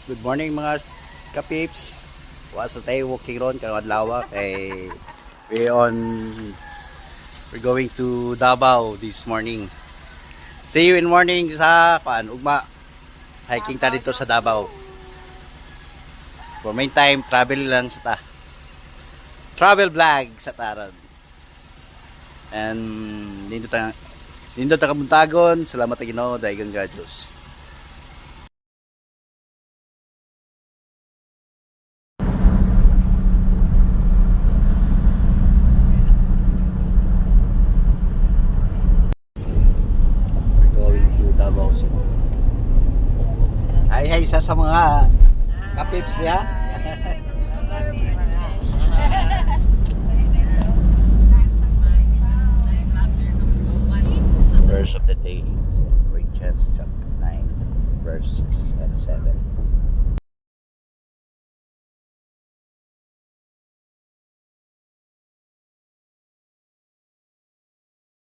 Good morning mga kapips. Wasa tayo walking ron karong adlaw kay we're going to Davao this morning. See you in morning sa ugma. Hiking ta dito sa Davao. For meantime, travel lang sa ta. Travel vlog sa taron. And dito ta kabuntagon. Salamat sa Ginoo dayon ga Dios. Davao City. Hi sa mga kapips niya. Verse of the day is in Corinthians chapter 9 verse 6 and 7.